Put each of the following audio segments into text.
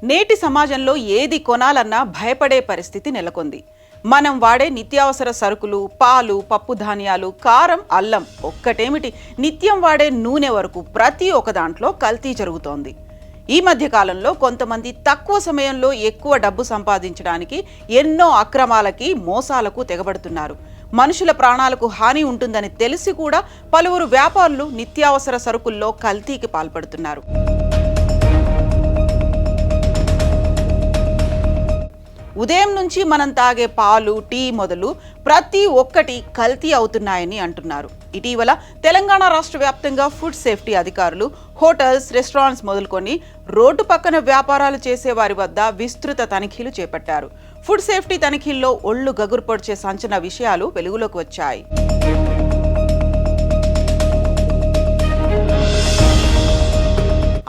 నేటి సమాజంలో ఏది కొనాలన్నా భయపడే పరిస్థితి నెలకొంది. మనం వాడే నిత్యావసర సరుకులు, పాలు, పప్పు ధాన్యాలు, కారం, అల్లం, ఒక్కటేమిటి నిత్యం వాడే నూనె వరకు ప్రతి ఒక్క దాంట్లో కల్తీ జరుగుతోంది. ఈ మధ్య కాలంలో కొంతమంది తక్కువ సమయంలో ఎక్కువ డబ్బు సంపాదించడానికి ఎన్నో అక్రమాలకి, మోసాలకు తెగబడుతున్నారు. మనుషుల ప్రాణాలకు హాని ఉంటుందని తెలిసి కూడా పలువురు వ్యాపారులు నిత్యావసర సరుకుల్లో కల్తీకి పాల్పడుతున్నారు. ఉదయం నుంచి మనం తాగే పాలు, టీ మొదలు ప్రతి ఒక్కటి కల్తీ అవుతున్నాయని అంటున్నారు. ఇటీవల తెలంగాణ రాష్ట్ర వ్యాప్తంగా ఫుడ్ సేఫ్టీ అధికారులు హోటల్స్, రెస్టారెంట్స్ మొదలుకొని రోడ్డు పక్కన వ్యాపారాలు చేసే వారి వద్ద విస్తృత తనిఖీలు చేపట్టారు. ఫుడ్ సేఫ్టీ తనిఖీల్లో ఒళ్ళు గగురు పొడిచే సంచలన విషయాలు వెలుగులోకి వచ్చాయి.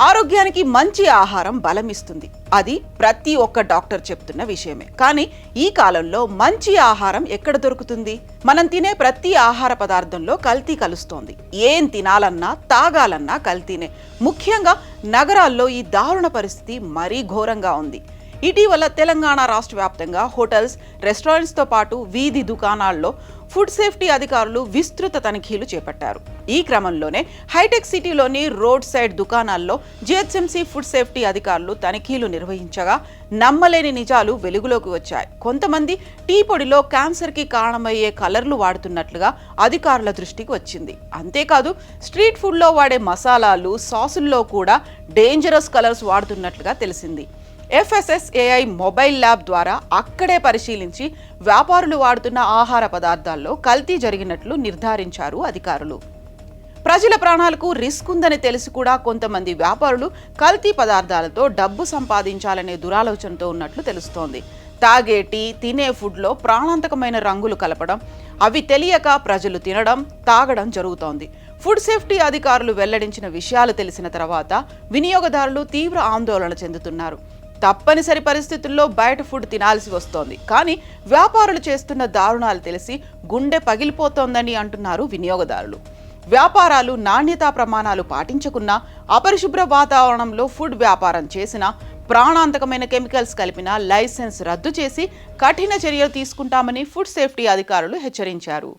ఆరోగ్యానికి మంచి ఆహారం బలమిస్తుంది. అది ప్రతి ఒక్క డాక్టర్ చెప్తున్న విషయమే. కానీ ఈ కాలంలో మంచి ఆహారం ఎక్కడ దొరుకుతుంది? మనం తినే ప్రతి ఆహార పదార్థంలో కల్తీ కలుస్తోంది. ఏం తినాలన్నా, తాగాలన్నా కల్తీనే. ముఖ్యంగా నగరాల్లో ఈ దారుణ పరిస్థితి మరీ ఘోరంగా ఉంది. ఇటీవల తెలంగాణ రాష్ట్ర వ్యాప్తంగా హోటల్స్, రెస్టారెంట్స్తో పాటు వీధి దుకాణాల్లో ఫుడ్ సేఫ్టీ అధికారులు విస్తృత తనిఖీలు చేపట్టారు. ఈ క్రమంలోనే హైటెక్ సిటీలోని రోడ్ సైడ్ దుకాణాల్లో జిహెచ్ఎంసీ ఫుడ్ సేఫ్టీ అధికారులు తనిఖీలు నిర్వహించగా నమ్మలేని నిజాలు వెలుగులోకి వచ్చాయి. కొంతమంది టీ పొడిలో క్యాన్సర్కి కారణమయ్యే కలర్లు వాడుతున్నట్లుగా అధికారుల దృష్టికి వచ్చింది. అంతేకాదు స్ట్రీట్ ఫుడ్లో వాడే మసాలాలు, సాసుల్లో కూడా డేంజరస్ కలర్స్ వాడుతున్నట్లుగా తెలిసింది. FSSAI మొబైల్ ల్యాబ్ ద్వారా అక్కడే పరిశీలించి వ్యాపారులు వాడుతున్న ఆహార పదార్థాల్లో కల్తీ జరిగినట్లు నిర్ధారించారు అధికారులు. ప్రజల ప్రాణాలకు రిస్క్ ఉందని తెలిసి కూడా కొంతమంది వ్యాపారులు కల్తీ పదార్థాలతో డబ్బు సంపాదించాలనే దురాలోచనతో ఉన్నట్లు తెలుస్తోంది. తాగే టీ, తినే ఫుడ్లో ప్రాణాంతకమైన రంగులు కలపడం, అవి తెలియక ప్రజలు తినడం, తాగడం జరుగుతోంది. ఫుడ్ సేఫ్టీ అధికారులు వెల్లడించిన విషయాలు తెలిసిన తర్వాత వినియోగదారులు తీవ్ర ఆందోళన చెందుతున్నారు. తప్పనిసరి పరిస్థితుల్లో బయట ఫుడ్ తినాల్సి వస్తోంది. కానీ వ్యాపారులు చేస్తున్న దారుణాలు తెలిసి గుండె పగిలిపోతోందని అంటున్నారు వినియోగదారులు. వ్యాపారాలు నాణ్యతా ప్రమాణాలు పాటించకున్నా, అపరిశుభ్ర వాతావరణంలో ఫుడ్ వ్యాపారం చేసినా, ప్రాణాంతకమైన కెమికల్స్ కలిపిన లైసెన్స్ రద్దు చేసి కఠిన చర్యలు తీసుకుంటామని ఫుడ్ సేఫ్టీ అధికారులు హెచ్చరించారు.